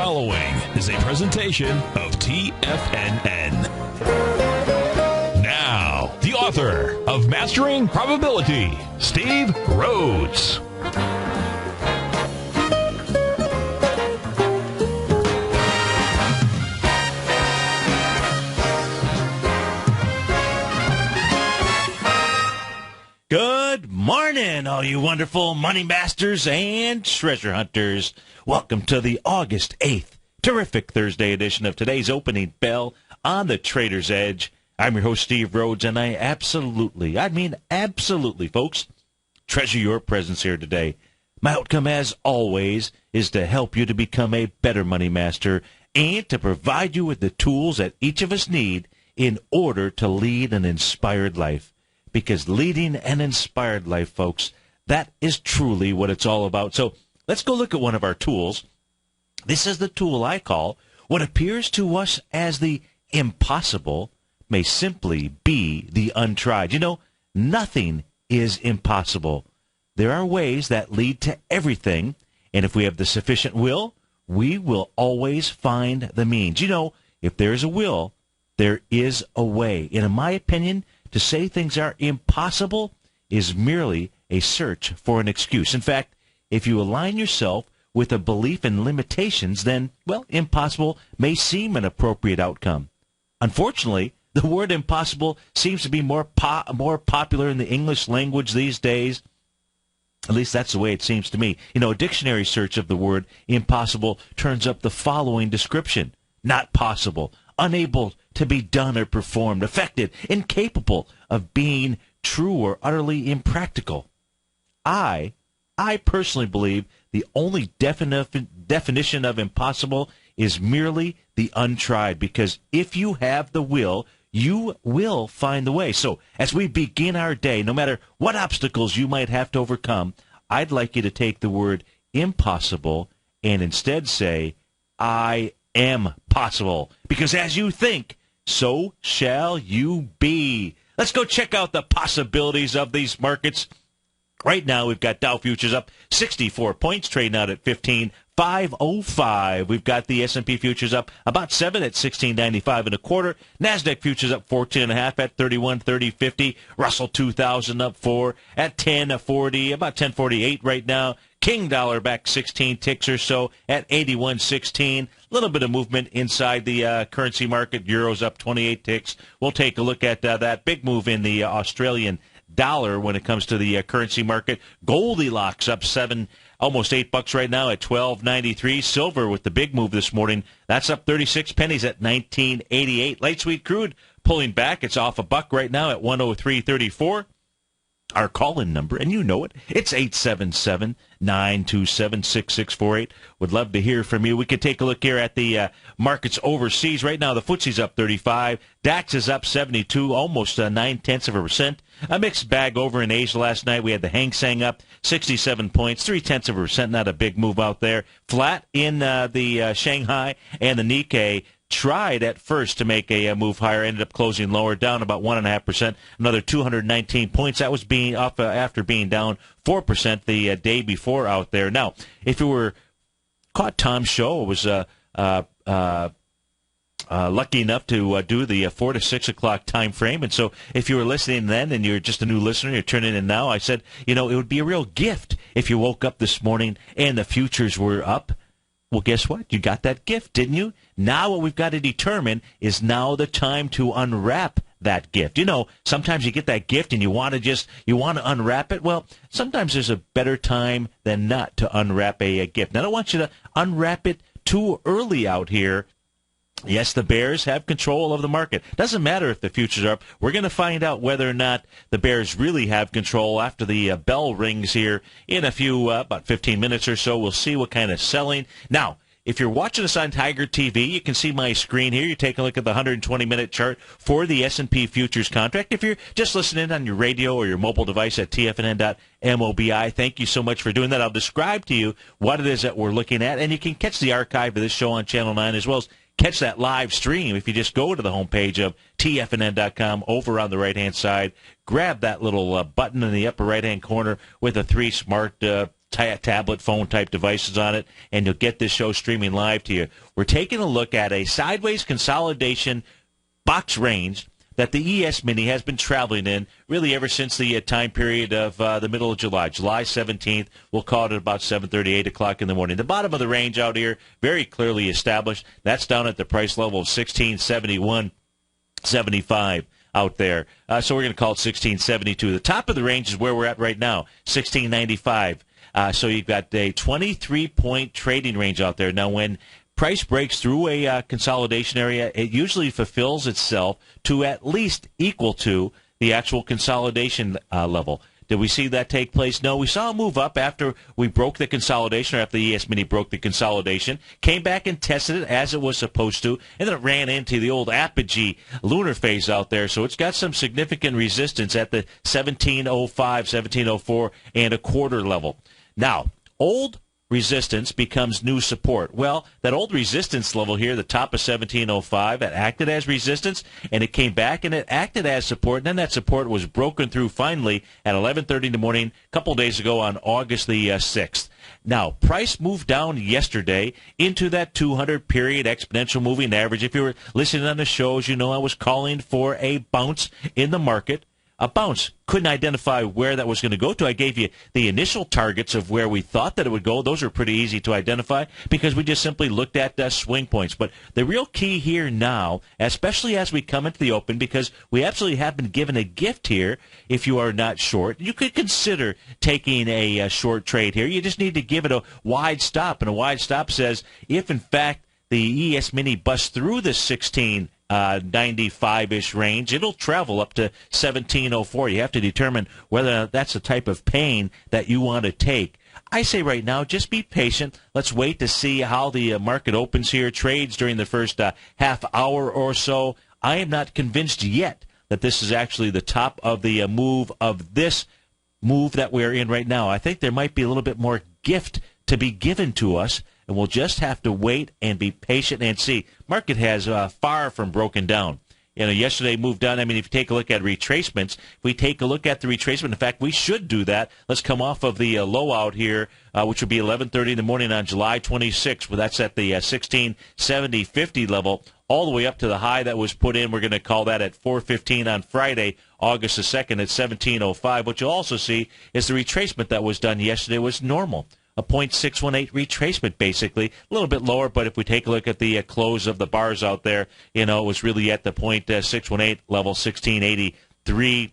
following is a presentation of TFNN. Now, the author of Mastering Probability, Steve Rhodes. Good morning, all you wonderful money masters and treasure hunters. Welcome to the August 8th, terrific Thursday edition of today's Opening Bell on the Trader's Edge. I'm your host, Steve Rhodes, and I absolutely, folks, treasure your presence here today. My outcome, as always, is to help you to become a better money master and to provide you with the tools that each of us need in order to lead an inspired life. Because leading an inspired life, folks, that is truly what it's all about. So let's go look at one of our tools. This is the tool I call what appears to us as the impossible may simply be the untried. You know, nothing is impossible. There are ways that lead to everything, and if we have the sufficient will, we will always find the means. You know, if there is a will, there is a way. And in my opinion, to say things are impossible is merely a search for an excuse. In fact, if you align yourself with a belief in limitations, then, well, impossible may seem an appropriate outcome. Unfortunately, the word impossible seems to be more popular in the English language these days. At least that's the way it seems to me. You know, a dictionary search of the word impossible turns up the following description: not possible, unable to be done or performed, affected, incapable of being true or utterly impractical. I personally believe the only definition of impossible is merely the untried, because if you have the will, you will find the way. So as we begin our day, no matter what obstacles you might have to overcome, I'd like you to take the word impossible and instead say, I am possible. Because as you think, so shall you be. Let's go check out the possibilities of these markets. Right now, we've got Dow futures up 64 points, trading out at 15,505. We've got the S&P futures up about 7 at 1695 and a quarter. Nasdaq futures up 14.5 at 3130.50. Russell 2000 up 4 at 1040, about 1048 right now. King dollar back 16 ticks or so at 81.16. A little bit of movement inside the currency market. Euro's up 28 ticks. We'll take a look at that big move in the Australian dollar when it comes to the currency market. Goldilocks up almost $8 right now at 12.93. Silver with the big move this morning. That's up 36 pennies at 19.88. Light sweet crude pulling back. It's off $1 right now at 103.34. Our call-in number, and you know it, it's 877-927-6648. Would love to hear from you. We could take a look here at the markets overseas. Right now, the FTSE's up 35. DAX is up 72, almost 0.9%. A mixed bag over in Asia last night. We had the Hang Seng up 67 points, 0.3%. Not a big move out there. Flat in the Shanghai, and the Nikkei tried at first to make a move higher, ended up closing lower, down about 1.5%, another 219 points. That was being up after being down 4% the day before out there. Now, if you were caught Tom's show, it was lucky enough to do the 4 to 6 o'clock time frame. And so if you were listening then and you're just a new listener, you're turning in now, I said, you know, it would be a real gift if you woke up this morning and the futures were up. Well, guess what? You got that gift, didn't you? Now what we've got to determine is now the time to unwrap that gift. You know, sometimes you get that gift and you want to unwrap it. Well, sometimes there's a better time than not to unwrap a gift. Now, I don't want you to unwrap it too early out here. Yes, the bears have control of the market. Doesn't matter if the futures are up. We're going to find out whether or not the bears really have control after the bell rings here in a few, about 15 minutes or so. We'll see what kind of selling. Now, if you're watching us on TigerTV, you can see my screen here. You take a look at the 120-minute chart for the S&P futures contract. If you're just listening on your radio or your mobile device at TFNN.mobi, thank you so much for doing that. I'll describe to you what it is that we're looking at, and you can catch the archive of this show on Channel 9 as well as catch that live stream if you just go to the homepage of TFNN.com over on the right-hand side. Grab that little button in the upper right-hand corner with the three smart tablet phone type devices on it, and you'll get this show streaming live to you. We're taking a look at a sideways consolidation box range that the ES Mini has been traveling in really ever since the time period of the middle of July. July 17th, we'll call it at about 7:30, 8 o'clock in the morning. The bottom of the range out here, very clearly established. That's down at the price level of $1671.75 out there. So we're going to call it $1672. The top of the range is where we're at right now, $1695. So you've got a 23-point trading range out there. Now, when price breaks through a consolidation area, it usually fulfills itself to at least equal to the actual consolidation level. Did we see that take place? No, we saw a move up after we broke the consolidation, or after the ES Mini broke the consolidation, came back and tested it as it was supposed to, and then it ran into the old apogee lunar phase out there. So it's got some significant resistance at the 1705, 1704 and a quarter level. Now, old resistance becomes new support. Well, that old resistance level here, the top of 1705, it acted as resistance, and it came back and it acted as support, and then that support was broken through finally at 11:30 in the morning a couple days ago on August the 6th. Now, price moved down yesterday into that 200-period exponential moving average. If you were listening on the shows, you know I was calling for a bounce in the market. A bounce. Couldn't identify where that was going to go to. I gave you the initial targets of where we thought that it would go. Those are pretty easy to identify because we just simply looked at swing points. But the real key here now, especially as we come into the open, because we absolutely have been given a gift here, if you are not short, you could consider taking a short trade here. You just need to give it a wide stop. And a wide stop says if, in fact, the ES Mini busts through the 1695-ish range, it'll travel up to 1704. You have to determine whether that's the type of pain that you want to take. I say right now, just be patient. Let's wait to see how the market opens here, trades during the first half hour or so. I am not convinced yet that this is actually the top of the move that we're in right now. I think there might be a little bit more gift to be given to us, and we'll just have to wait and be patient and see. Market has far from broken down. You know, yesterday moved down. I mean, if you take a look at retracements, if we take a look at the retracement, in fact, we should do that. Let's come off of the low out here, which would be 11:30 in the morning on July 26th. Well, that's at the 1670.50 level, all the way up to the high that was put in. We're going to call that at 4:15 on Friday, August the 2nd at 1705. What you'll also see is the retracement that was done yesterday was normal. A 0.618 retracement, basically. A little bit lower, but if we take a look at the close of the bars out there, you know, it was really at the 0.618 level, 1683,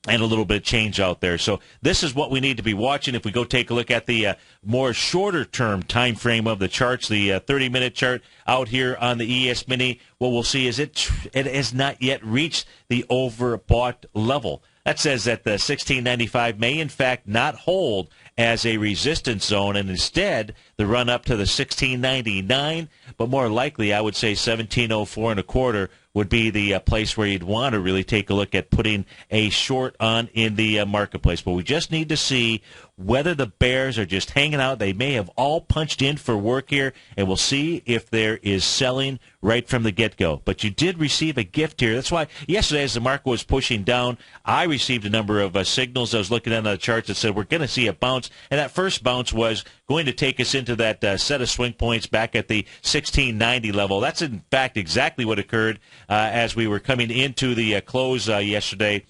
and a little bit of change out there. So this is what we need to be watching. If we go take a look at the more shorter-term time frame of the charts, the 30-minute chart out here on the ES Mini, what we'll see is it has not yet reached the overbought level. That says that the 1695 may, in fact, not hold as a resistance zone, and instead the run up to the 1699, but more likely I would say 1704 and a quarter would be the place where you'd want to really take a look at putting a short on in the marketplace. But we just need to see whether the bears are just hanging out. They may have all punched in for work here, and we'll see if there is selling right from the get-go. But you did receive a gift here. That's why yesterday as the market was pushing down, I received a number of signals. I was looking at the charts that said we're going to see a bounce, and that first bounce was going to take us into that set of swing points back at the 1690 level. That's, in fact, exactly what occurred as we were coming into the close yesterday,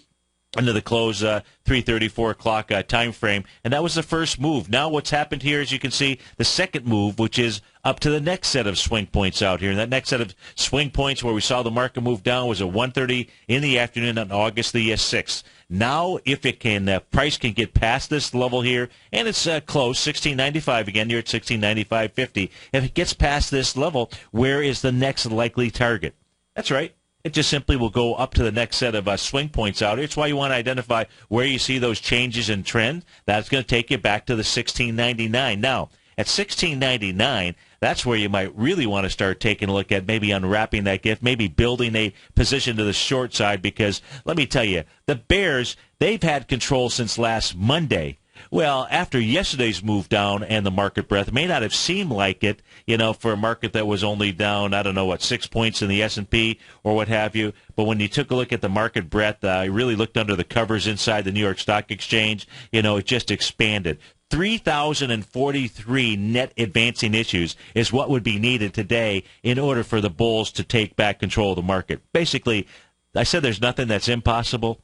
into the close 3:30, 4 o'clock time frame, and that was the first move. Now what's happened here, as you can see, the second move, which is up to the next set of swing points out here. And that next set of swing points where we saw the market move down was at 1:30 in the afternoon on August the 6th. Now, if it can, price can get past this level here, and it's close, 1695 again, you're at 1695.50. If it gets past this level, where is the next likely target? That's right. It just simply will go up to the next set of swing points out here. It's why you want to identify where you see those changes in trend. That's going to take you back to the 1699. Now, at 1699, that's where you might really want to start taking a look at maybe unwrapping that gift, maybe building a position to the short side, because let me tell you, the bears, they've had control since last Monday. Well, after yesterday's move down and the market breadth, it may not have seemed like it, you know, for a market that was only down, 6 points in the S&P or what have you. But when you took a look at the market breadth, I really looked under the covers inside the New York Stock Exchange, you know, it just expanded. 3,043 net advancing issues is what would be needed today in order for the bulls to take back control of the market. Basically, I said there's nothing that's impossible.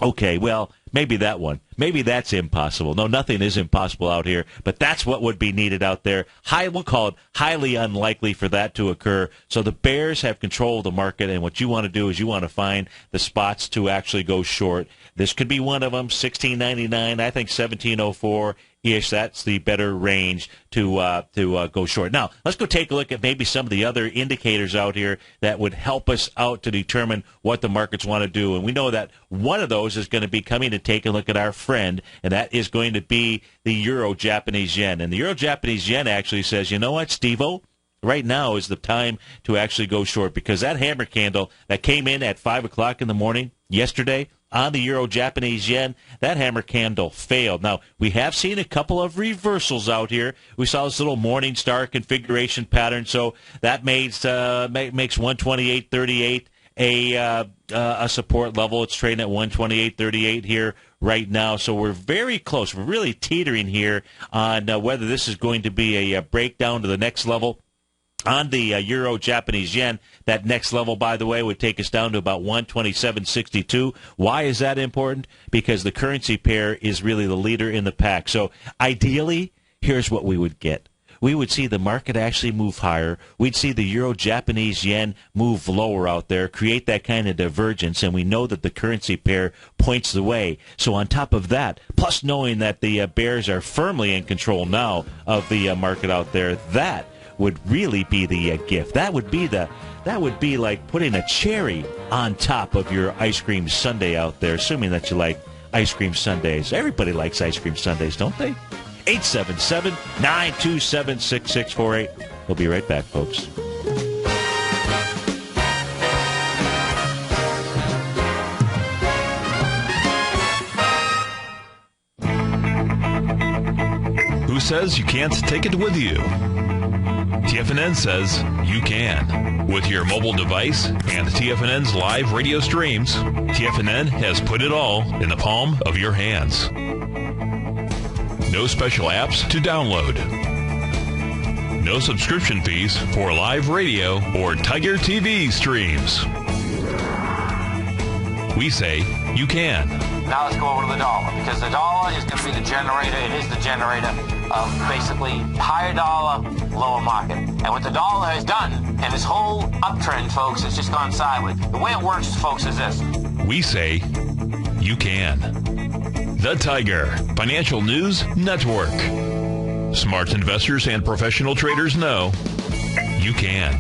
Okay, well, maybe that one. Maybe that's impossible. No, nothing is impossible out here, but that's what would be needed out there. We'll call it highly unlikely for that to occur. So the bears have control of the market, and what you want to do is you want to find the spots to actually go short. This could be one of them, 16.99. I think 17.04-ish. That's the better range to go short. Now, let's go take a look at maybe some of the other indicators out here that would help us out to determine what the markets want to do. And we know that one of those is going to be coming to take a look at our friend, and that is going to be the Euro-Japanese yen. And the Euro-Japanese yen actually says, you know what, Steve-O? Right now is the time to actually go short, because that hammer candle that came in at 5 o'clock in the morning yesterday on the Euro-Japanese yen, that hammer candle failed. Now, we have seen a couple of reversals out here. We saw this little morning star configuration pattern, so that makes 128.38 a support level. It's trading at 128.38 here right now, so we're very close. We're really teetering here on whether this is going to be a breakdown to the next level. On the Euro-Japanese yen, that next level, by the way, would take us down to about 127.62. Why is that important? Because the currency pair is really the leader in the pack. So ideally, here's what we would get. We would see the market actually move higher. We'd see the Euro-Japanese yen move lower out there, create that kind of divergence, and we know that the currency pair points the way. So on top of that, plus knowing that the bears are firmly in control now of the market out there, that would really be the gift. That would be like putting a cherry on top of your ice cream sundae out there, assuming that you like ice cream sundaes. Everybody likes ice cream sundaes, don't they? 877-927-6648. We'll be right back, folks. Who says you can't take it with you? TFNN says you can. With your mobile device and TFNN's live radio streams, TFNN has put it all in the palm of your hands. No special apps to download. No subscription fees for live radio or TigerTV streams. We say you can. Now let's go over to the dollar, because the dollar is going to be the generator. It is the generator of basically higher dollar, lower market. And what the dollar has done, and this whole uptrend, folks, has just gone sideways. The way it works, folks, is this. We say you can. The Tiger Financial News Network. Smart investors and professional traders know you can.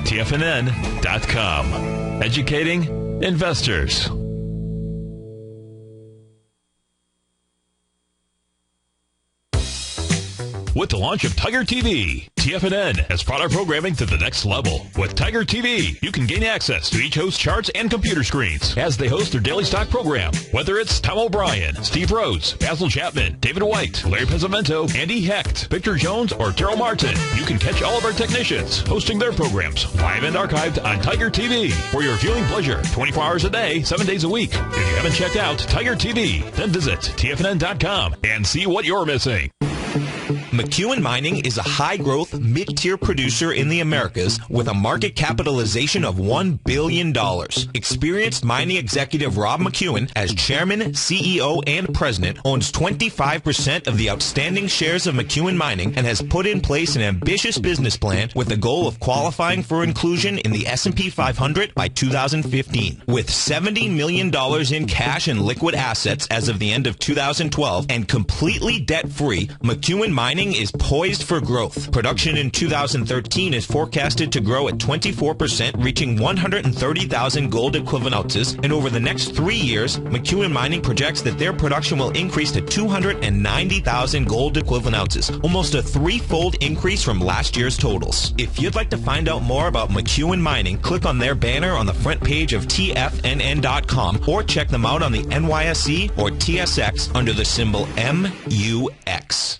TFNN.com. Educating investors. With the launch of TigerTV, TFNN has brought our programming to the next level. With TigerTV, you can gain access to each host's charts and computer screens as they host their daily stock program. Whether it's Tom O'Brien, Steve Rhodes, Basil Chapman, David White, Larry Pezzamento, Andy Hecht, Victor Jones, or Terrell Martin, you can catch all of our technicians hosting their programs live and archived on TigerTV for your viewing pleasure 24 hours a day, 7 days a week. If you haven't checked out TigerTV, then visit TFNN.com and see what you're missing. McEwen Mining is a high-growth, mid-tier producer in the Americas with a market capitalization of $1 billion. Experienced mining executive Rob McEwen, as chairman, CEO, and president, owns 25% of the outstanding shares of McEwen Mining and has put in place an ambitious business plan with the goal of qualifying for inclusion in the S&P 500 by 2015. With $70 million in cash and liquid assets as of the end of 2012 and completely debt-free, McEwen Mining is poised for growth. Production in 2013 is forecasted to grow at 24%, reaching 130,000 gold equivalent ounces, and over the next 3 years, McEwen Mining projects that their production will increase to 290,000 gold equivalent ounces, almost a threefold increase from last year's totals. If you'd like to find out more about McEwen Mining, click on their banner on the front page of TFNN.com or check them out on the NYSE or TSX under the symbol MUX.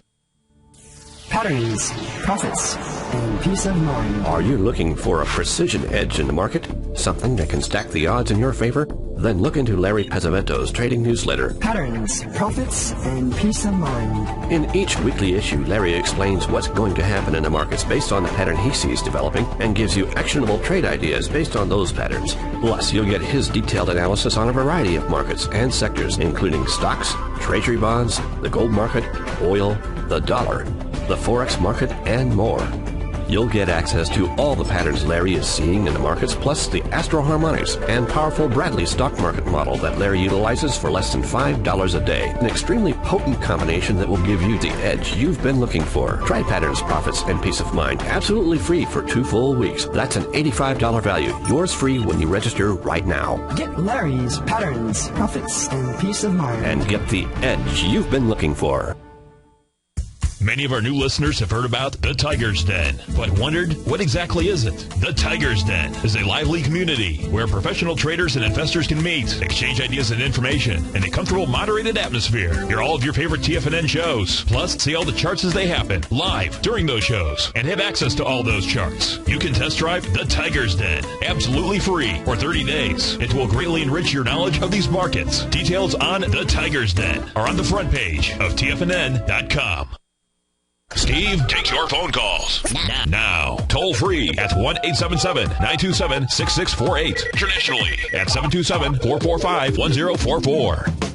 Patterns, profits, and peace of mind. Are you looking for a precision edge in the market? Something that can stack the odds in your favor? Then look into Larry Pezzavento's trading newsletter, Patterns, Profits, and Peace of Mind. In each weekly issue, Larry explains what's going to happen in the markets based on the pattern he sees developing and gives you actionable trade ideas based on those patterns. Plus, you'll get his detailed analysis on a variety of markets and sectors, including stocks, treasury bonds, the gold market, oil, the dollar, the forex market, and more. You'll get access to all the patterns Larry is seeing in the markets, plus the Astro Harmonics and powerful Bradley stock market model that Larry utilizes for less than $5 a day. An extremely potent combination that will give you the edge you've been looking for. Try Patterns, Profits, and Peace of Mind absolutely free for 2 full weeks. That's an $85 value. Yours free when you register right now. Get Larry's Patterns, Profits, and Peace of Mind. And get the edge you've been looking for. Many of our new listeners have heard about the Tiger's Den, but wondered, what exactly is it? The Tiger's Den is a lively community where professional traders and investors can meet, exchange ideas and information in a comfortable, moderated atmosphere. Hear all of your favorite TFNN shows, plus see all the charts as they happen, live during those shows, and have access to all those charts. You can test drive the Tiger's Den, absolutely free, for 30 days. It will greatly enrich your knowledge of these markets. Details on the Tiger's Den are on the front page of TFNN.com. Steve takes your phone calls now. Toll free at 1-877-927-6648. Internationally at 727-445-1044.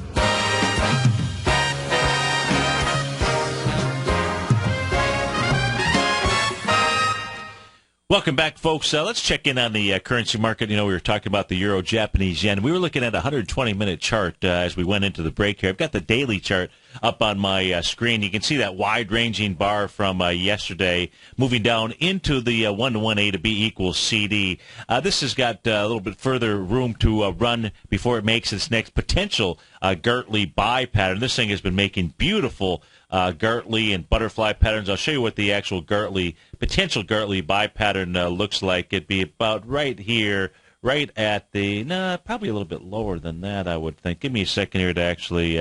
Welcome back, folks. Let's check in on the currency market. You know, we were talking about the euro, Japanese yen. We were looking at a 120-minute chart as we went into the break here. I've got the daily chart up on my screen. You can see that wide-ranging bar from yesterday moving down into the 1-to-1 A to B equals CD. This has got a little bit further room to run before it makes its next potential Gartley buy pattern. This thing has been making beautiful Gartley and butterfly patterns. I'll show you what the actual potential Gartley buy pattern looks like. It'd be about right here, right at the, probably a little bit lower than that, I would think. Give me a second here to actually,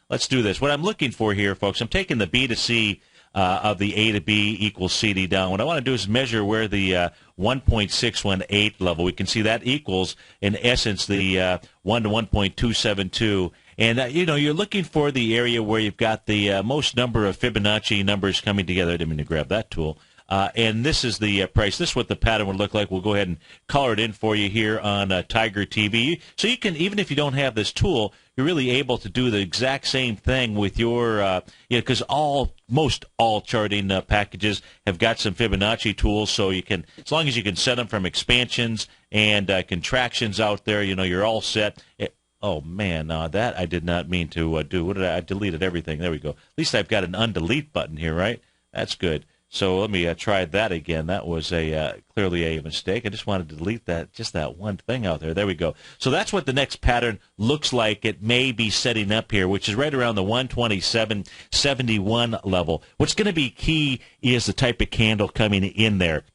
let's do this. What I'm looking for here, folks, I'm taking the B to C of the A to B equals CD down. What I want to do is measure where the 1.618 level, we can see that equals, in essence, the 1 to 1.272. And, you're looking for the area where you've got the most number of Fibonacci numbers coming together. I didn't mean to grab that tool. And this is the price. This is what the pattern would look like. We'll go ahead and color it in for you here on TigerTV. So you can, even if you don't have this tool, you're really able to do the exact same thing with your, because most all charting packages have got some Fibonacci tools. So you can, as long as you can set them from expansions and contractions out there, you're all set. Oh, man, that I did not mean to do. What did I deleted everything. There we go. At least I've got an undelete button here, right? That's good. So let me try that again. That was clearly a mistake. I just wanted to delete just that one thing out there. There we go. So that's what the next pattern looks like. It may be setting up here, which is right around the 127.71 level. What's going to be key is the type of candle coming in there.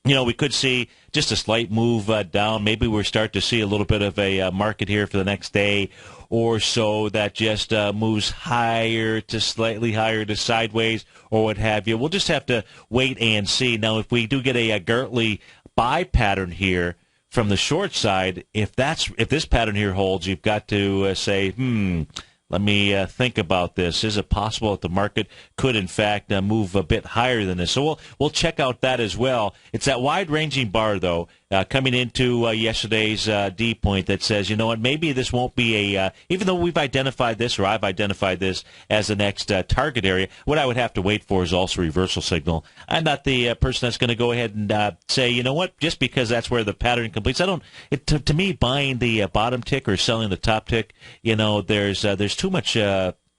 We could see just a slight move down. Maybe we'll start to see a little bit of a market here for the next day or so that just moves higher to slightly higher to sideways or what have you. We'll just have to wait and see. Now, if we do get a Gartley buy pattern here from the short side, if this pattern here holds, you've got to say, let me think about this. Is it possible that the market could, in fact, move a bit higher than this? So we'll check out that as well. It's that wide-ranging bar, though, coming into yesterday's D point that says, you know what, maybe this won't be even though we've identified this, or I've identified this as the next target area, what I would have to wait for is also reversal signal. I'm not the person that's going to go ahead and say, you know what, just because that's where the pattern completes. To me, buying the bottom tick or selling the top tick, there's too much.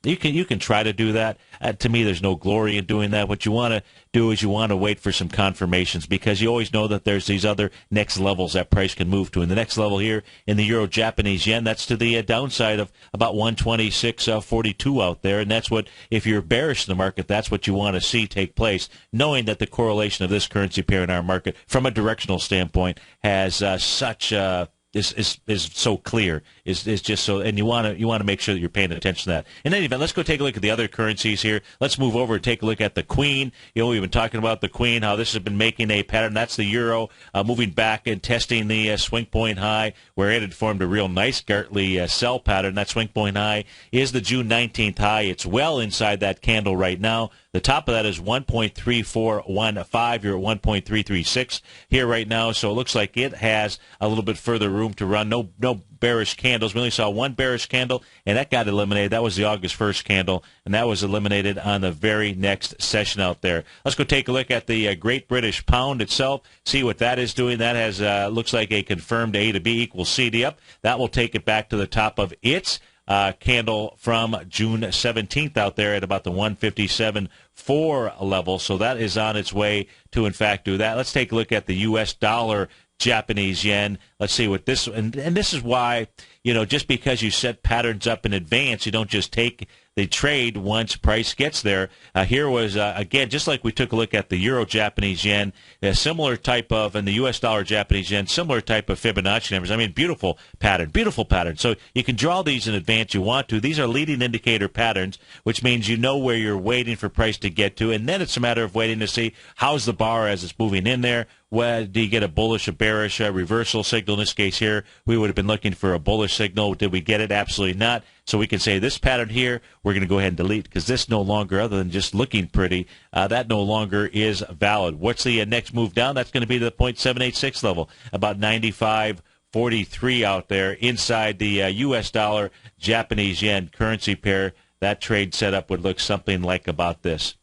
You can try to do that. To me, there's no glory in doing that. What you want to do is you want to wait for some confirmations, because you always know that there's these other next levels that price can move to. And the next level here in the euro Japanese yen, that's to the downside of about 126.42 out there. And that's what, if you're bearish in the market, that's what you want to see take place, knowing that the correlation of this currency pair in our market from a directional standpoint has such is so clear, is just so, and you want to make sure that you're paying attention to that. In any event, let's go take a look at the other currencies here. Let's move over and take a look at the Queen. We've been talking about the Queen, how this has been making a pattern. That's the euro moving back and testing the swing point high, where it had formed a real nice Gartley sell pattern. That swing point high is the June 19th high. It's well inside that candle right now. The top of that is 1.3415. You're at 1.336 here right now, so it looks like it has a little bit further room to run. No bearish candles. We only saw one bearish candle, and that got eliminated. That was the August 1st candle, and that was eliminated on the very next session out there. Let's go take a look at the Great British Pound itself, see what that is doing. That has looks like a confirmed A to B equals CD up. That will take it back to the top of its candle from June 17th out there at about the 157.4 level. So that is on its way to, in fact, do that. Let's take a look at the U.S. dollar, Japanese yen. Let's see what this, and this is why, just because you set patterns up in advance, you don't just take the trade once price gets there. Here was, again, just like we took a look at the euro Japanese yen, a similar type of, and the U.S. dollar Japanese yen, similar type of Fibonacci numbers. I mean, beautiful pattern. So you can draw these in advance you want to. These are leading indicator patterns, which means you know where you're waiting for price to get to, and then it's a matter of waiting to see how's the bar as it's moving in there. Well, do you get a bullish, a bearish, a reversal signal? In this case here, we would have been looking for a bullish signal. Did we get it? Absolutely not. So we can say this pattern here, we're going to go ahead and delete because this no longer, other than just looking pretty, that no longer is valid. What's the next move down? That's going to be to the 0.786 level, about 95.43 out there inside the U.S. dollar, Japanese yen currency pair. That trade setup would look something like about this,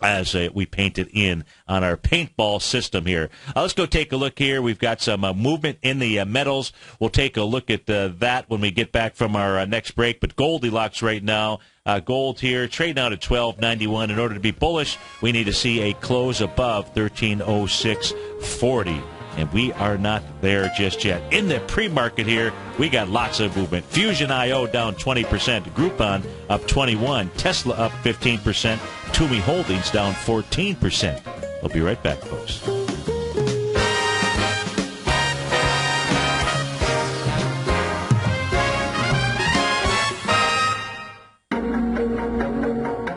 as we paint it in on our paintball system here. Let's go take a look here. We've got some movement in the metals. We'll take a look at that when we get back from our next break. But Goldilocks right now, gold here, trading out at $12.91. In order to be bullish, we need to see a close above 1306.40. And we are not there just yet. In the pre-market here, we got lots of movement. Fusion IO down 20%. Groupon up 21%. Tesla up 15%. Toomey Holdings down 14%. We'll be right back, folks.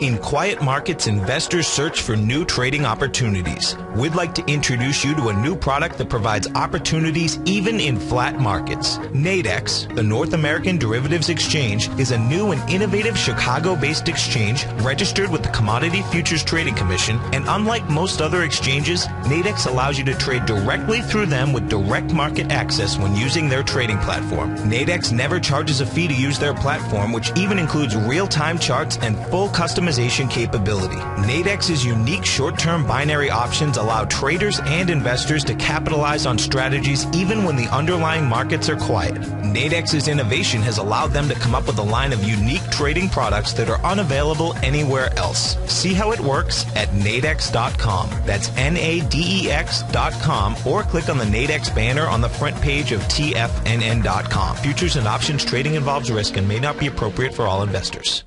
In quiet markets, investors search for new trading opportunities. We'd like to introduce you to a new product that provides opportunities even in flat markets. Nadex, the North American Derivatives Exchange, is a new and innovative Chicago-based exchange registered with the Commodity Futures Trading Commission, and unlike most other exchanges, Nadex allows you to trade directly through them with direct market access when using their trading platform. Nadex never charges a fee to use their platform, which even includes real-time charts and full customization capability. Nadex's unique short-term binary options allow traders and investors to capitalize on strategies even when the underlying markets are quiet. Nadex's innovation has allowed them to come up with a line of unique trading products that are unavailable anywhere else. See how it works at nadex.com. That's NADEX.com, or click on the Nadex banner on the front page of TFNN.com. Futures and options trading involves risk and may not be appropriate for all investors.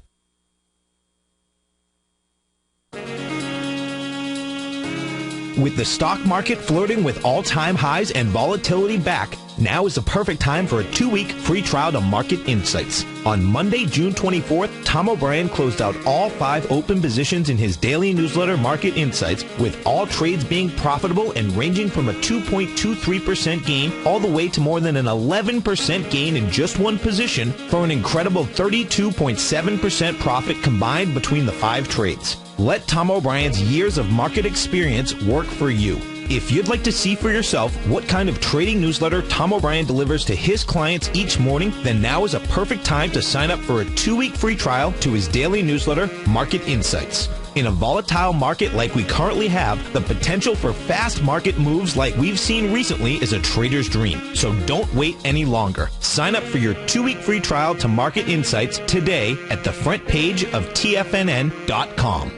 With the stock market flirting with all-time highs and volatility back, now is the perfect time for a 2-week free trial to Market Insights. On Monday, June 24th, Tom O'Brien closed out all 5 open positions in his daily newsletter, Market Insights, with all trades being profitable and ranging from a 2.23% gain all the way to more than an 11% gain in just one position, for an incredible 32.7% profit combined between the 5 trades. Let Tom O'Brien's years of market experience work for you. If you'd like to see for yourself what kind of trading newsletter Tom O'Brien delivers to his clients each morning, then now is a perfect time to sign up for a 2-week free trial to his daily newsletter, Market Insights. In a volatile market like we currently have, the potential for fast market moves like we've seen recently is a trader's dream. So don't wait any longer. Sign up for your 2-week free trial to Market Insights today at the front page of TFNN.com.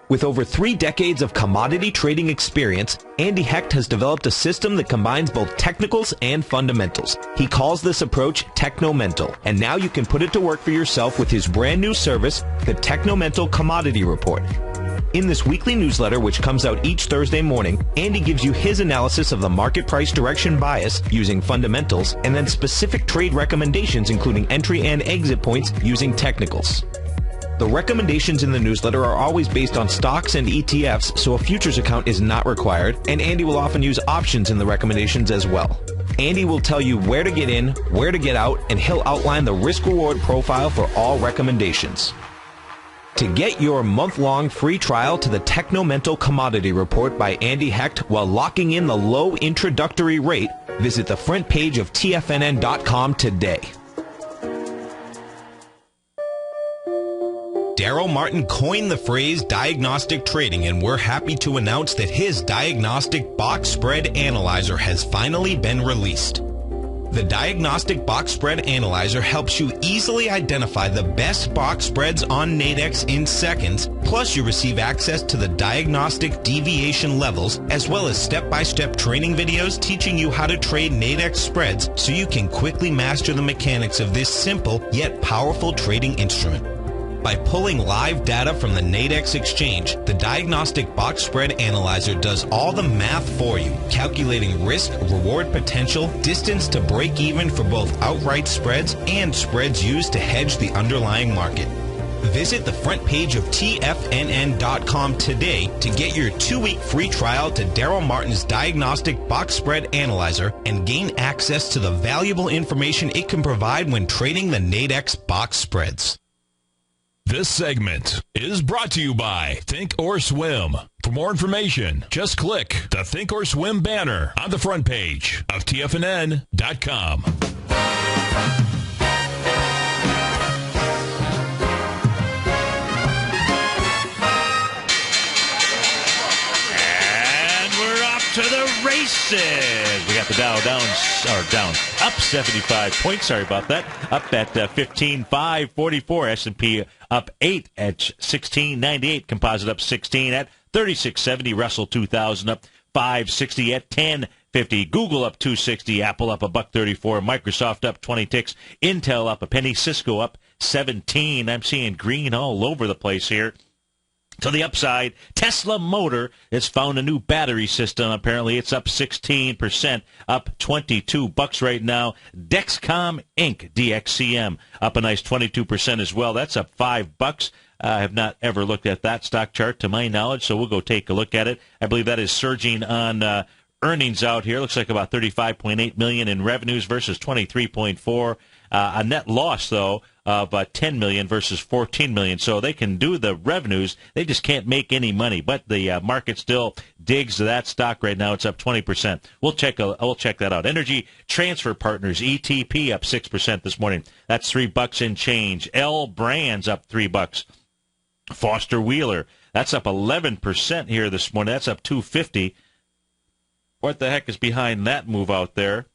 With over 3 decades of commodity trading experience, Andy Hecht has developed a system that combines both technicals and fundamentals. He calls this approach Technomental, and now you can put it to work for yourself with his brand new service, the Technomental Commodity Report. In this weekly newsletter, which comes out each Thursday morning, Andy gives you his analysis of the market price direction bias using fundamentals, and then specific trade recommendations including entry and exit points using technicals. The recommendations in the newsletter are always based on stocks and ETFs, so a futures account is not required, and Andy will often use options in the recommendations as well. Andy will tell you where to get in, where to get out, and he'll outline the risk-reward profile for all recommendations. To get your month-long free trial to the Technomental Commodity Report by Andy Hecht while locking in the low introductory rate, visit the front page of TFNN.com today. Daryl Martin coined the phrase diagnostic trading, and we're happy to announce that his diagnostic box spread analyzer has finally been released. The Diagnostic Box Spread Analyzer helps you easily identify the best box spreads on Nadex in seconds, plus you receive access to the diagnostic deviation levels, as well as step-by-step training videos teaching you how to trade Nadex spreads so you can quickly master the mechanics of this simple yet powerful trading instrument. By pulling live data from the Nadex exchange, the Diagnostic Box Spread Analyzer does all the math for you, calculating risk, reward potential, distance to break even for both outright spreads and spreads used to hedge the underlying market. Visit the front page of TFNN.com today to get your 2-week free trial to Daryl Martin's Diagnostic Box Spread Analyzer and gain access to the valuable information it can provide when trading the Nadex box spreads. This segment is brought to you by Think or Swim. For more information, just click the Think or Swim banner on the front page of TFNN.com. And we're off to the races. We got the Dow down, up 75 points. Sorry about that. Up at 15,544. S&P up 8 at 1698. Composite up 16 at 3670. Russell 2000 up 560 at 1050. Google up 260. Apple up $1.34. Microsoft up 20 ticks. Intel up a penny. Cisco up 17. I'm seeing green all over the place here. To the upside, Tesla Motor has found a new battery system. Apparently, it's up 16%, up $22 right now. Dexcom Inc., DXCM, up a nice 22% as well. That's up $5. I have not ever looked at that stock chart to my knowledge, so we'll go take a look at it. I believe that is surging on earnings out here. Looks like about $35.8 million in revenues versus $23.4. A net loss, though, of $10 million versus $14 million. So they can do the revenues. They just can't make any money. But the market still digs that stock right now. It's up 20%. We'll check that out. Energy Transfer Partners, ETP, up 6% this morning. That's $3 and change. L Brands up $3. Foster Wheeler, that's up 11% here this morning. That's up $2.50. What the heck is behind that move out there?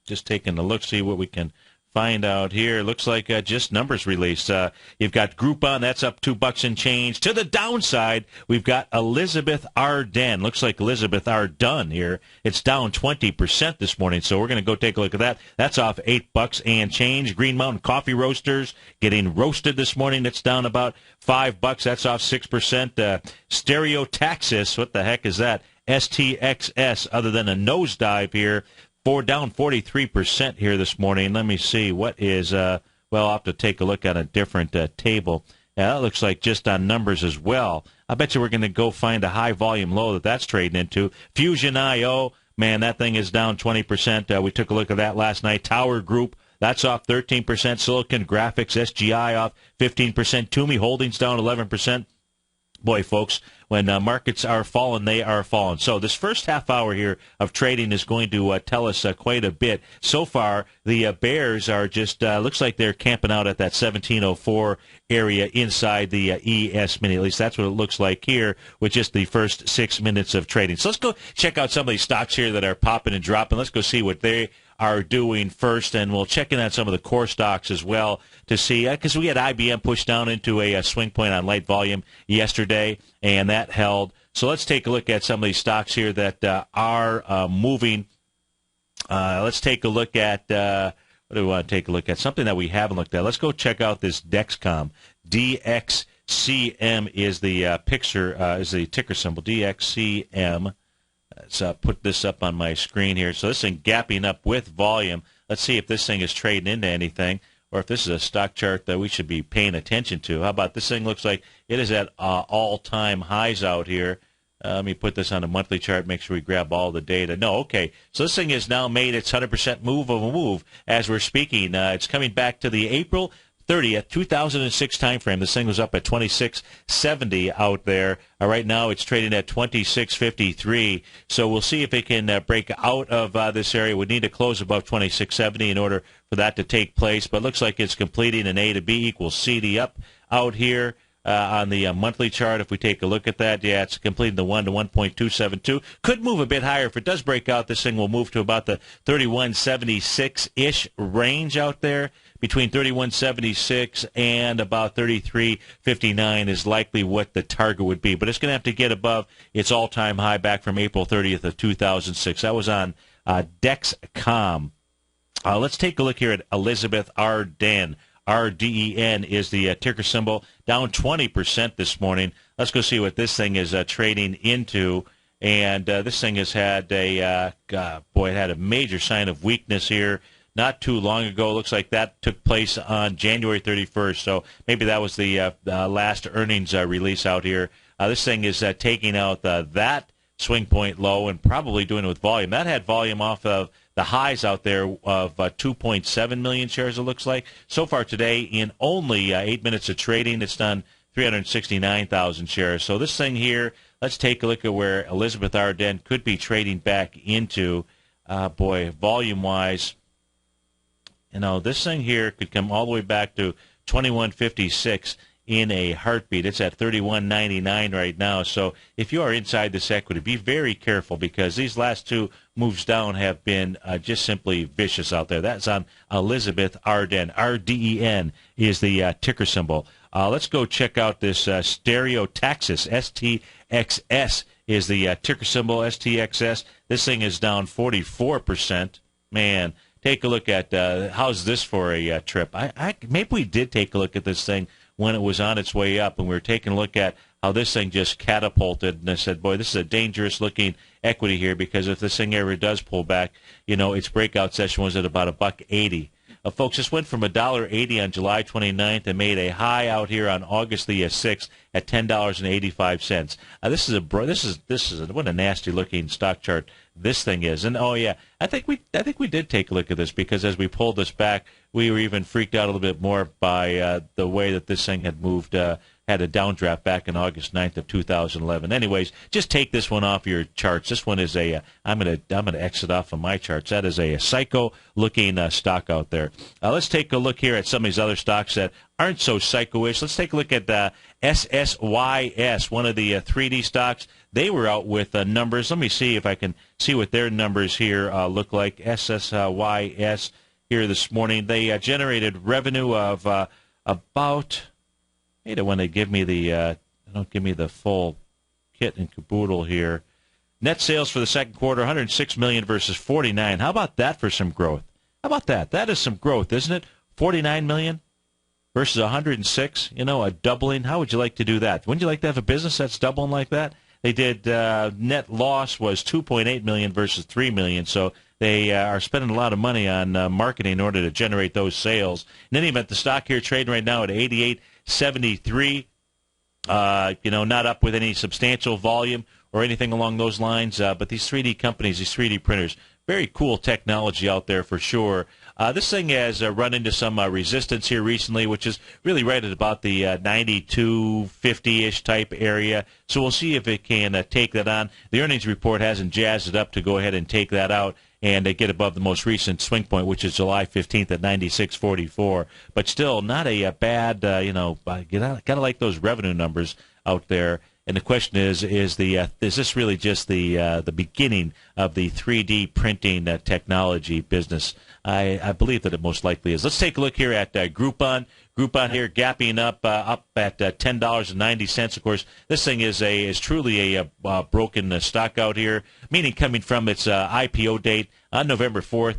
Just taking a look, see what we can find out here. Looks like just numbers released. You've got Groupon, that's up $2 and change. To the downside, we've got Elizabeth Arden. Looks like Elizabeth Arden here. It's down 20% this morning, so we're going to go take a look at that. That's off $8 and change. Green Mountain Coffee Roasters getting roasted this morning. It's down about $5. That's off 6%. Stereotaxis, what the heck is that? STXS, other than a nosedive here. Down 43% here this morning. Let me see. What is, I'll have to take a look at a different table. That looks like just on numbers as well. I bet you we're going to go find a high volume low that's trading into. Fusion IO, man, that thing is down 20%. We took a look at that last night. Tower Group, that's off 13%. Silicon Graphics, SGI off 15%. Toomey Holdings down 11%. Boy, folks, when markets are falling, they are falling. So this first half hour here of trading is going to tell us quite a bit. So far, the bears are just, looks like they're camping out at that 1704 area inside the ES mini. At least that's what it looks like here with just the first 6 minutes of trading. So let's go check out some of these stocks here that are popping and dropping. Let's go see what they are doing first, and we'll check in on some of the core stocks as well to see, because we had IBM pushed down into a swing point on light volume yesterday, and that held. So let's take a look at some of these stocks here that are moving. Let's take a look at, what do we want to take a look at? Something that we haven't looked at. Let's go check out this Dexcom, DXCM. DXCM is the is the ticker symbol, DXCM. Let's put this up on my screen here. So this thing gapping up with volume. Let's see if this thing is trading into anything, or if this is a stock chart that we should be paying attention to. How about this thing? Looks like it is at all-time highs out here. Let me put this on a monthly chart, make sure we grab all the data. No, okay. So this thing has now made its 100% move of a move as we're speaking. It's coming back to the April 30th, 2006 timeframe. This thing was up at 26.70 out there. Right now it's trading at 26.53. So we'll see if it can break out of this area. We need to close above 26.70 in order for that to take place. But it looks like it's completing an A to B equals C to up out here. On the monthly chart, if we take a look at that, yeah, it's completing the 1 to 1.272. Could move a bit higher. If it does break out, this thing will move to about the 31.76-ish range out there. Between 31.76 and about 33.59 is likely what the target would be. But it's going to have to get above its all-time high back from April 30th of 2006. That was on Dexcom. Let's take a look here at Elizabeth Arden. RDEN is the ticker symbol, down 20% this morning. Let's go see what this thing is trading into. And this thing has had it had a major sign of weakness here not too long ago. Looks like that took place on January 31st. So maybe that was the last earnings release out here. This thing is taking out that swing point low and probably doing it with volume. That had volume off of the highs out there of 2.7 million shares, it looks like. So far today, in only 8 minutes of trading, it's done 369,000 shares. So this thing here, let's take a look at where Elizabeth Arden could be trading back into. Volume-wise, this thing here could come all the way back to 2156 in a heartbeat. It's at 31.99 right now. So if you are inside this equity, be very careful because these last two moves down have been just simply vicious out there. That's on Elizabeth Arden. RDEN is the ticker symbol. Let's go check out this Stereotaxis. STXS is the ticker symbol. STXS. This thing is down 44%. Man, take a look at how's this for a trip. Maybe we did take a look at this thing when it was on its way up, and we were taking a look at how this thing just catapulted, and I said, boy, this is a dangerous-looking equity here because if this thing ever does pull back, its breakout session was at about $1.80. Folks, this went from $1.80 on July 29th and made a high out here on August the 6th at $10.85. This is what a nasty-looking stock chart this thing is. And I think we did take a look at this because as we pulled this back, we were even freaked out a little bit more by the way that this thing had moved. Had a downdraft back in August 9th of 2011. Anyways, just take this one off your charts. This one is I'm gonna exit off of my charts. That is a psycho-looking stock out there. Let's take a look here at some of these other stocks that aren't so psycho-ish. Let's take a look at SSYS, one of the 3D stocks. They were out with numbers. Let me see if I can see what their numbers here look like. SSYS here this morning. They generated revenue of about. I hate it when they give me don't give me the full kit and caboodle here. Net sales for the second quarter, $106 million versus $49 million. How about that for some growth? How about that? That is some growth, isn't it? $49 million versus $106 million. A doubling. How would you like to do that? Wouldn't you like to have a business that's doubling like that? They did. Net loss was $2.8 million versus $3 million. So they are spending a lot of money on marketing in order to generate those sales. In any event, the stock here trading right now at 88.73. Not up with any substantial volume or anything along those lines. But these 3D companies, these 3D printers, very cool technology out there for sure. This thing has run into some resistance here recently, which is really right at about the 92.50-ish type area. So we'll see if it can take that on. The earnings report hasn't jazzed it up to go ahead and take that out and get above the most recent swing point, which is July 15th at 96.44. But still, not a bad, kind of like those revenue numbers out there. And the question is this really just the beginning of the 3D printing technology business? I believe that it most likely is. Let's take a look here at Groupon. Groupon here gapping up at $10.90. Of course, this thing is truly a broken stock out here, meaning coming from its IPO date on November 4th.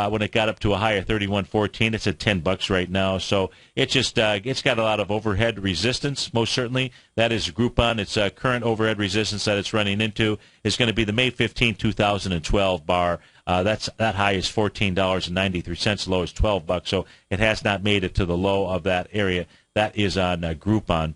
when it got up to a high of 31.14. It's at $10 right now. So it just it's got a lot of overhead resistance. Most certainly, that is Groupon. Its current overhead resistance that it's running into is going to be the May 15, 2012 bar. That high is $14.93. Low is $12. So it has not made it to the low of that area. That is on Groupon.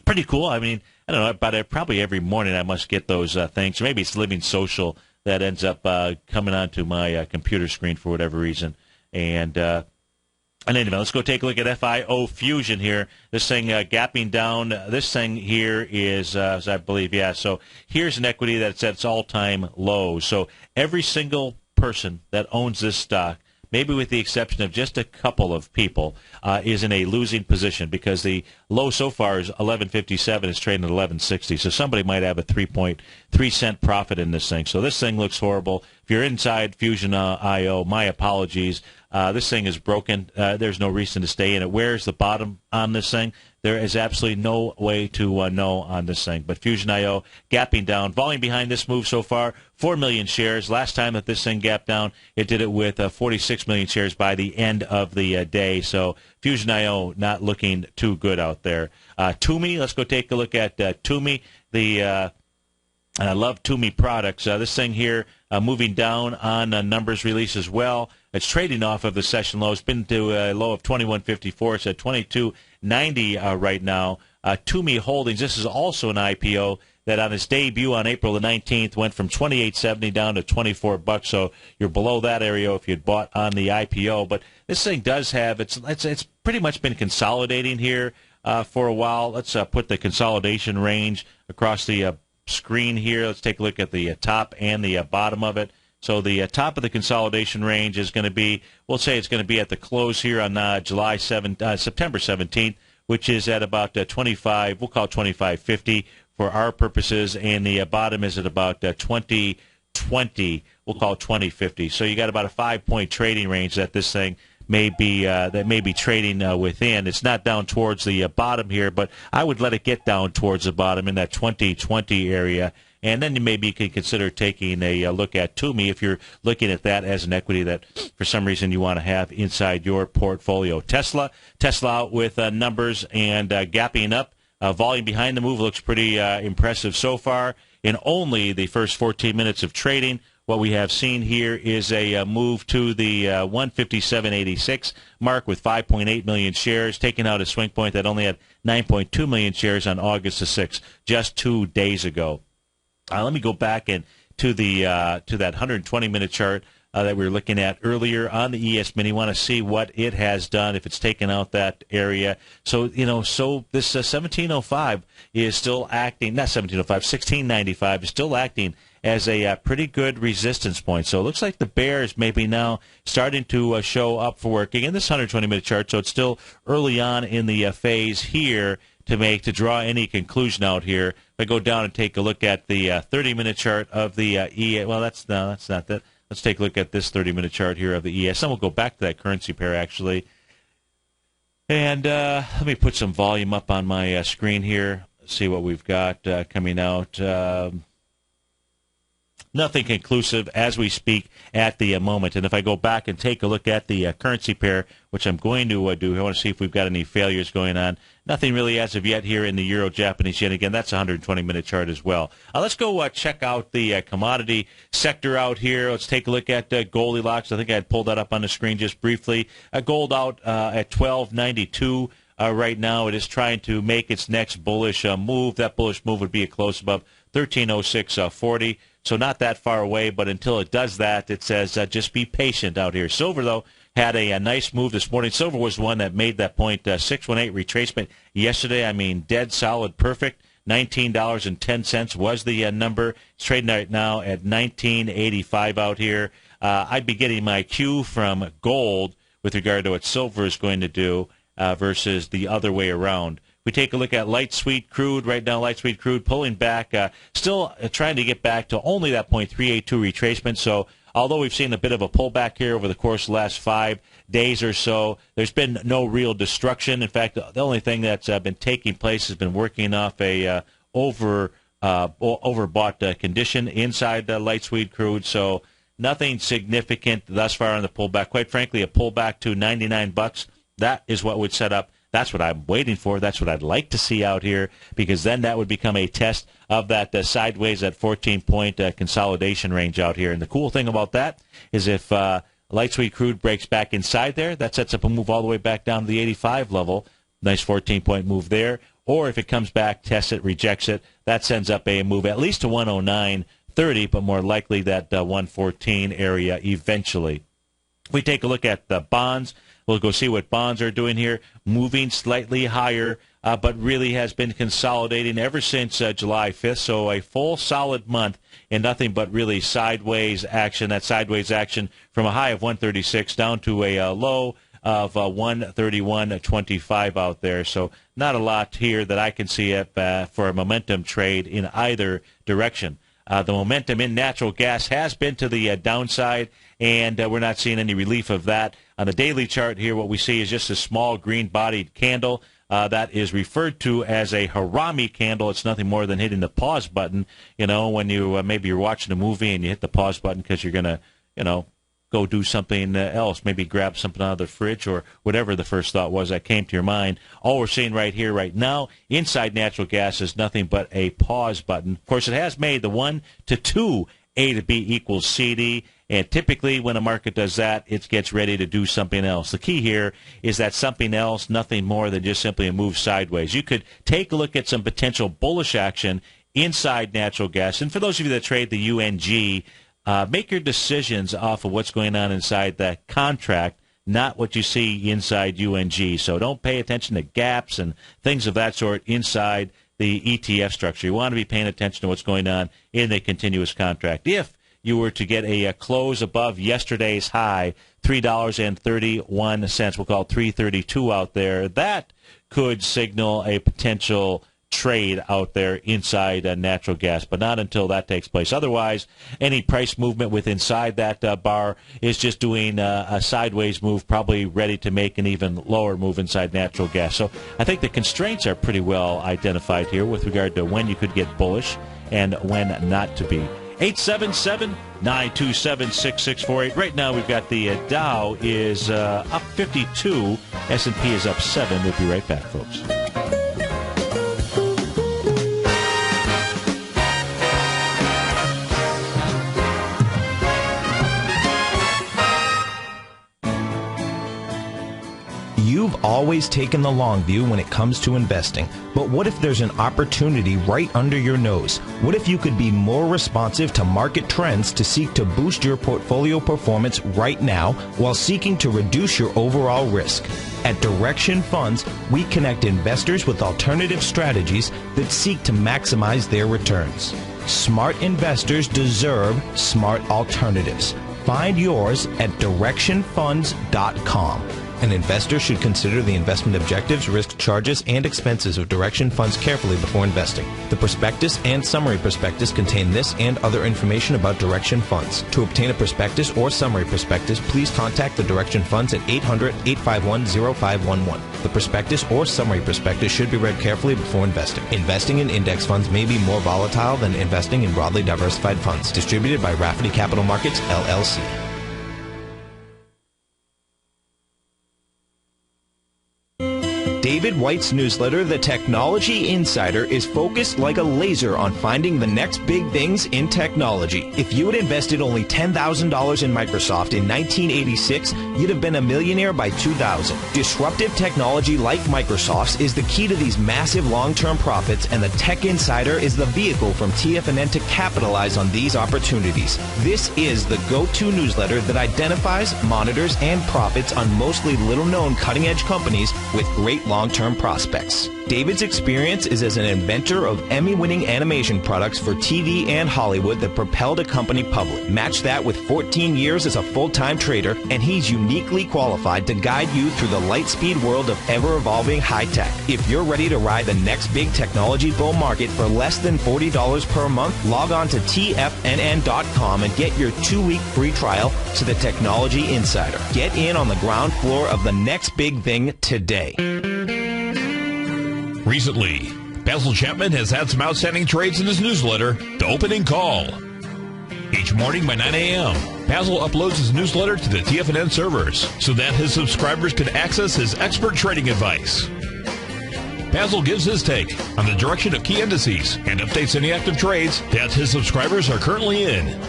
Pretty cool. I mean, I don't know, but probably every morning I must get those things. Maybe it's Living Social that ends up coming onto my computer screen for whatever reason. And anyway, let's go take a look at FIO Fusion here. This thing gapping down. This thing here is, I believe, yeah. So here's an equity that's at its all-time low. So every single person that owns this stock, maybe with the exception of just a couple of people, is in a losing position because the low so far is 11.57. It's trading at 11.60. So somebody might have a 3.3 cent profit in this thing. So this thing looks horrible. If you're inside Fusion IO, my apologies. This thing is broken. There's no reason to stay in it. Where's the bottom on this thing? There is absolutely no way to know on this thing. But Fusion IO gapping down. Volume behind this move so far, 4 million shares. Last time that this thing gapped down, it did it with 46 million shares by the end of the day. So Fusion IO not looking too good out there. Toomey, let's go take a look at Toomey. I love Toomey products. This thing here moving down on numbers release as well. It's trading off of the session low. It's been to a low of 21.54. It's at 22.90 right now. Toomey Holdings, this is also an IPO that on its debut on April the 19th went from 28.70 down to $24. So you're below that area if you'd bought on the IPO. But this thing does have, it's pretty much been consolidating here for a while. Let's put the consolidation range across the screen here. Let's take a look at the top and the bottom of it. So the top of the consolidation range is going to be, we'll say it's going to be at the close here on September 17th, which is at about 25, we'll call it 25.50 for our purposes, and the bottom is at about 20.20, we'll call it 20.50. So you got about a 5-point trading range that this thing may be trading within. It's not down towards the bottom here, but I would let it get down towards the bottom in that 20.20 area. And then maybe you could consider taking a look at Toomey if you're looking at that as an equity that for some reason you want to have inside your portfolio. Tesla out with numbers and gapping up. Volume behind the move looks pretty impressive so far. In only the first 14 minutes of trading, what we have seen here is a move to the 157.86 mark with 5.8 million shares, taking out a swing point that only had 9.2 million shares on August the 6th, just 2 days ago. Let me go back and to that 120-minute chart that we were looking at earlier on the ES Mini. Want to see what it has done if it's taken out that area. So this 1705 is still acting. Not 1705, 1695 is still acting as a pretty good resistance point. So it looks like the bears maybe now starting to show up for working in this 120-minute chart. So it's still early on in the phase here to draw any conclusion out here. If I go down and take a look at the 30-minute chart of the ES, well, that's not that. Let's take a look at this 30-minute chart here of the ES. And we'll go back to that currency pair, actually. And let me put some volume up on my screen here. See what we've got coming out. Nothing conclusive as we speak at the moment. And if I go back and take a look at the currency pair, which I'm going to do, I want to see if we've got any failures going on. Nothing really as of yet here in the Euro-Japanese yen. Again, that's a 120-minute chart as well. Let's go check out the commodity sector out here. Let's take a look at Goldilocks. I think I had pulled that up on the screen just briefly. Gold out at $12.92. Right now, it is trying to make its next bullish move. That bullish move would be a close above 1306.40. So not that far away, but until it does that, it says just be patient out here. Silver, though, had a nice move this morning. Silver was the one that made that 618 retracement yesterday. I mean, dead solid, perfect. $19.10 was the number. It's trading right now at $19.85 out here. I'd be getting my cue from gold with regard to what silver is going to do versus the other way around. We take a look at light sweet crude. Right now, light sweet crude pulling back, still trying to get back to only that 0.382 retracement. So although we've seen a bit of a pullback here over the course of the last 5 days or so, there's been no real destruction. In fact, the only thing that's been taking place has been working off a overbought condition inside light sweet crude. So nothing significant thus far on the pullback. Quite frankly, a pullback to $99, that is what would set up. That's what I'm waiting for. That's what I'd like to see out here, because then that would become a test of that sideways, that 14-point consolidation range out here. And the cool thing about that is if light sweet crude breaks back inside there, that sets up a move all the way back down to the 85 level. Nice 14-point move there. Or if it comes back, tests it, rejects it, that sends up a move at least to 109.30, but more likely that 114 area eventually. If we take a look at the bonds, we'll go see what bonds are doing here, moving slightly higher, but really has been consolidating ever since July 5th. So a full solid month and nothing but really sideways action. That sideways action from a high of 136 down to a low of 131.25 out there. So not a lot here that I can see for a momentum trade in either direction. The momentum in natural gas has been to the downside, and we're not seeing any relief of that. On the daily chart here, what we see is just a small green-bodied candle that is referred to as a harami candle. It's nothing more than hitting the pause button. You know, when you maybe you're watching a movie and you hit the pause button because you're going to, go do something else, maybe grab something out of the fridge or whatever the first thought was that came to your mind. All we're seeing right here, right now, inside natural gas is nothing but a pause button. Of course, it has made the 1 to 2 A to B equals CD, and typically when a market does that, it gets ready to do something else. The key here is that something else, nothing more than just simply a move sideways. You could take a look at some potential bullish action inside natural gas, and for those of you that trade the UNG, make your decisions off of what's going on inside that contract, not what you see inside UNG. So don't pay attention to gaps and things of that sort inside the ETF structure. You want to be paying attention to what's going on in the continuous contract. If you were to get a close above yesterday's high, $3.31, we'll call it $3.32 out there, that could signal a potential trade out there inside natural gas, but not until that takes place. Otherwise, any price movement with inside that bar is just doing a sideways move, probably ready to make an even lower move inside natural gas. So I think the constraints are pretty well identified here with regard to when you could get bullish and when not to be. 877-927-6648. Right now we've got the Dow is up 52, S&P is up 7. We'll be right back, folks. You've always taken the long view when it comes to investing, but what if there's an opportunity right under your nose? What if you could be more responsive to market trends to seek to boost your portfolio performance right now while seeking to reduce your overall risk? At Direction Funds, we connect investors with alternative strategies that seek to maximize their returns. Smart investors deserve smart alternatives. Find yours at directionfunds.com. An investor should consider the investment objectives, risk charges, and expenses of Direction Funds carefully before investing. The prospectus and summary prospectus contain this and other information about Direction Funds. To obtain a prospectus or summary prospectus, please contact the Direction Funds at 800-851-0511. The prospectus or summary prospectus should be read carefully before investing. Investing in index funds may be more volatile than investing in broadly diversified funds. Distributed by Rafferty Capital Markets, LLC. David White's newsletter, The Technology Insider, is focused like a laser on finding the next big things in technology. If you had invested only $10,000 in Microsoft in 1986, you'd have been a millionaire by 2000. Disruptive technology like Microsoft's is the key to these massive long-term profits, and the Tech Insider is the vehicle from TFNN to capitalize on these opportunities. This is the go-to newsletter that identifies, monitors, and profits on mostly little-known cutting-edge companies with great long-term prospects. David's experience is as an inventor of Emmy-winning animation products for TV and Hollywood that propelled a company public. Match that with 14 years as a full-time trader, and he's uniquely qualified to guide you through the light-speed world of ever-evolving high-tech. If you're ready to ride the next big technology bull market for less than $40 per month, log on to TFNN.com and get your 2-week free trial to the Technology Insider. Get in on the ground floor of the next big thing today. Recently, Basil Chapman has had some outstanding trades in his newsletter, The Opening Call. Each morning by 9 a.m., Basil uploads his newsletter to the TFNN servers so that his subscribers can access his expert trading advice. Basil gives his take on the direction of key indices and updates any active trades that his subscribers are currently in.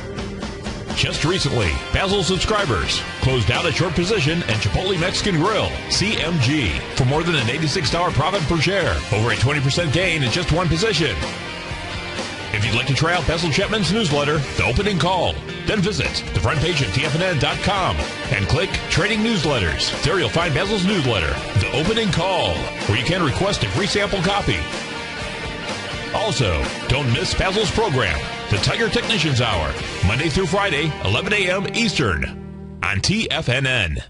Just recently, Basil's subscribers closed out a short position in Chipotle Mexican Grill, CMG, for more than an $86 profit per share, over a 20% gain in just one position. If you'd like to try out Basil Chapman's newsletter, The Opening Call, then visit the front page at TFNN.com and click Trading Newsletters. There you'll find Basil's newsletter, The Opening Call, where you can request a free sample copy. Also, don't miss Basil's program, The Tiger Technicians Hour, Monday through Friday, 11 a.m. Eastern, on TFNN.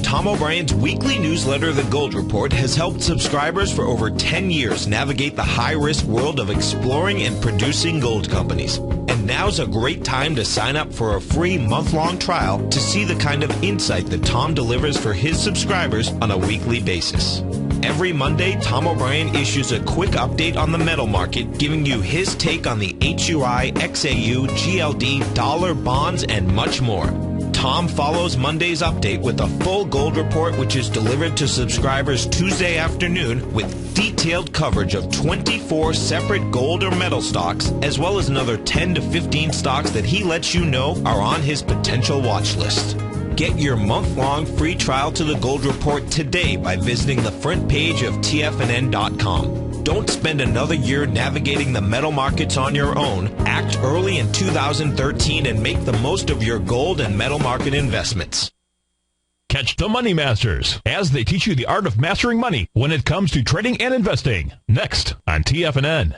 Tom O'Brien's weekly newsletter, The Gold Report, has helped subscribers for over 10 years navigate the high-risk world of exploring and producing gold companies. And now's a great time to sign up for a free month-long trial to see the kind of insight that Tom delivers for his subscribers on a weekly basis. Every Monday, Tom O'Brien issues a quick update on the metal market, giving you his take on the HUI, XAU, GLD, dollar, bonds, and much more. Tom follows Monday's update with a full gold report, which is delivered to subscribers Tuesday afternoon with detailed coverage of 24 separate gold or metal stocks, as well as another 10 to 15 stocks that he lets you know are on his potential watch list. Get your month-long free trial to the Gold Report today by visiting the front page of TFNN.com. Don't spend another year navigating the metal markets on your own. Act early in 2013 and make the most of your gold and metal market investments. Catch the Money Masters as they teach you the art of mastering money when it comes to trading and investing. Next on TFNN.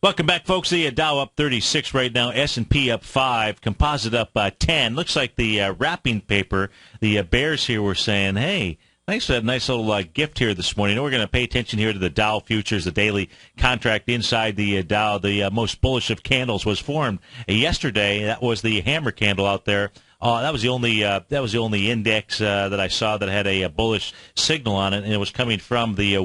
Welcome back, folks. The Dow up 36 right now. S&P up 5. Composite up 10. Looks like the wrapping paper, the bears here were saying, hey, nice little gift here this morning. We're going to pay attention here to the Dow futures, the daily contract inside the Dow. The most bullish of candles was formed yesterday. That was the hammer candle out there. That was the only index that I saw that had a bullish signal on it, and it was coming from the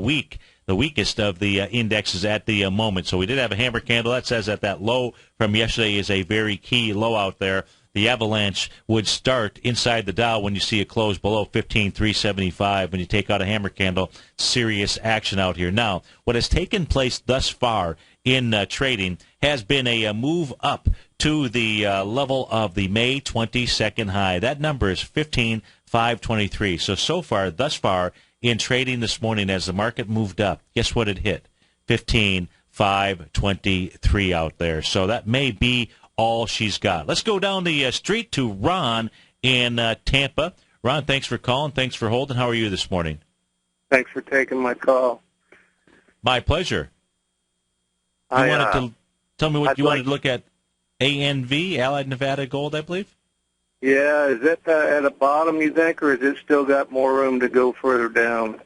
weakest of the indexes at the moment. So we did have a hammer candle. That says that low from yesterday is a very key low out there. The avalanche would start inside the Dow when you see it close below 15,375. When you take out a hammer candle, serious action out here. Now, what has taken place thus far in trading has been a move up to the level of the May 22nd high. That number is 15,523. So far, thus far, in trading this morning as the market moved up, guess what it hit? 15,523 out there. So that may be all she's got. Let's go down the street to Ron in Tampa. Ron, thanks for calling. Thanks for holding. How are you this morning? Thanks for taking my call. My pleasure. You wanted to tell me what you wanted to look at. ANV, Allied Nevada Gold, I believe? Yeah, is that at a bottom, you think, or has it still got more room to go further down?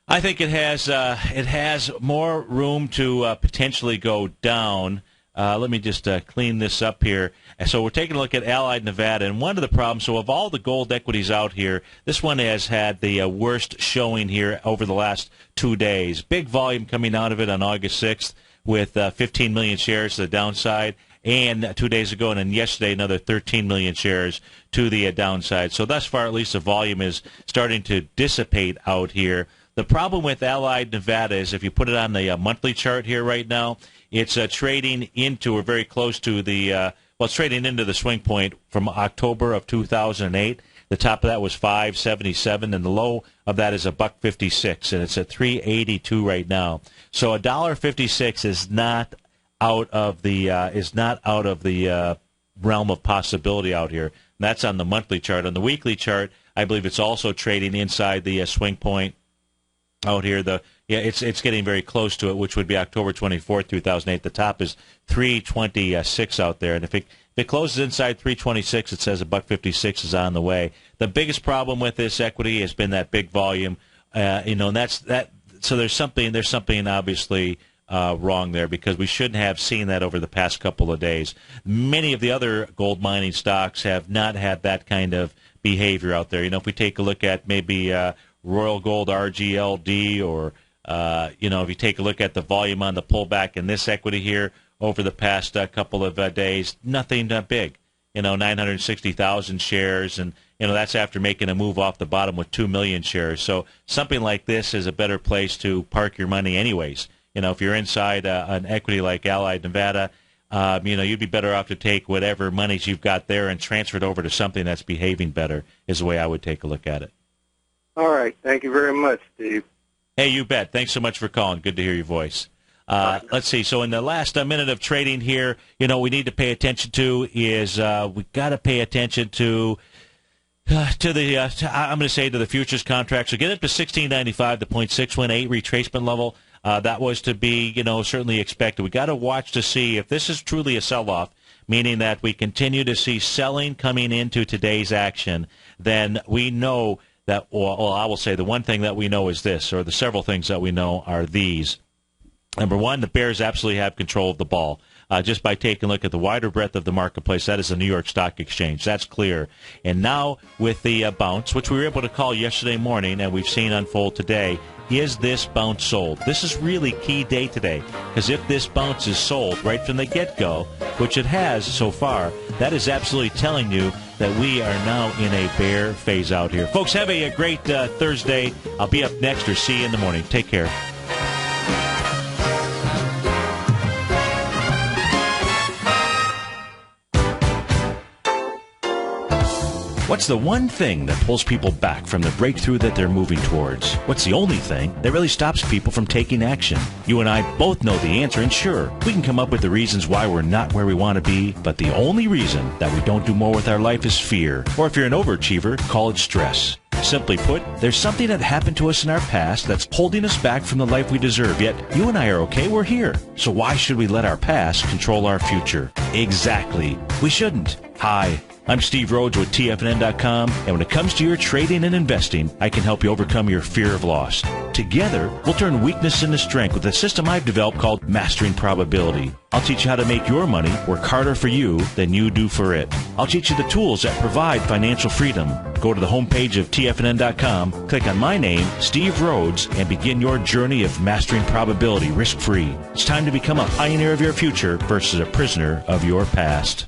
I think it has more room to potentially go down. Let me just clean this up here. So we're taking a look at Allied Nevada, and one of the problems, so of all the gold equities out here, this one has had the worst showing here over the last 2 days. Big volume coming out of it on August 6th with 15 million shares to the downside. And 2 days ago, and then yesterday, another 13 million shares to the downside. So thus far, at least the volume is starting to dissipate out here. The problem with Allied Nevada is if you put it on the monthly chart here right now, it's trading into or very close to the it's trading into the swing point from October of 2008. The top of that was 577, and the low of that is $1.56, and it's at 382 right now. So $1.56 is not out of the realm of possibility out here. And that's on the monthly chart. On the weekly chart, I believe it's also trading inside the swing point out here. It's getting very close to it, which would be October 24th, 2008. The top is 326 out there, and if it closes inside 326, it says $1.56 is on the way. The biggest problem with this equity has been that big volume, and that's that. So there's something obviously wrong there, because we shouldn't have seen that over the past couple of days. Many of the other gold mining stocks have not had that kind of behavior out there. If we take a look at maybe Royal Gold RGLD, or if you take a look at the volume on the pullback in this equity here over the past couple of days, nothing big. 960,000 shares, and that's after making a move off the bottom with 2 million shares. So something like this is a better place to park your money anyways. If you're inside an equity like Allied Nevada, you'd be better off to take whatever monies you've got there and transfer it over to something that's behaving better, is the way I would take a look at it. All right. Thank you very much, Steve. Hey, you bet. Thanks so much for calling. Good to hear your voice. Let's see. So in the last minute of trading here, we need to pay attention to is we got to pay attention to the I'm going to say to the futures contract. So get up to 1695, the 0.618 retracement level. That was to be certainly expected. We got to watch to see if this is truly a sell-off, meaning that we continue to see selling coming into today's action. Then we know that. Well, I will say the one thing that we know is this, or the several things that we know are these. Number one, the bears absolutely have control of the ball. Just by taking a look at the wider breadth of the marketplace, that is the New York Stock Exchange. That's clear. And now with the bounce, which we were able to call yesterday morning and we've seen unfold today, is this bounce sold? This is really key day today, because if this bounce is sold right from the get-go, which it has so far, that is absolutely telling you that we are now in a bear phase out here. Folks, have a great Thursday. I'll be up next, or see you in the morning. Take care. What's the one thing that pulls people back from the breakthrough that they're moving towards? What's the only thing that really stops people from taking action? You and I both know the answer, and sure, we can come up with the reasons why we're not where we want to be, but the only reason that we don't do more with our life is fear. Or if you're an overachiever, call it stress. Simply put, there's something that happened to us in our past that's holding us back from the life we deserve, yet you and I are okay, we're here. So why should we let our past control our future? Exactly. We shouldn't. Hi, I'm Steve Rhodes with TFNN.com, and when it comes to your trading and investing, I can help you overcome your fear of loss. Together, we'll turn weakness into strength with a system I've developed called Mastering Probability. I'll teach you how to make your money work harder for you than you do for it. I'll teach you the tools that provide financial freedom. Go to the homepage of TFNN.com, click on my name, Steve Rhodes, and begin your journey of mastering probability risk-free. It's time to become a pioneer of your future versus a prisoner of your past.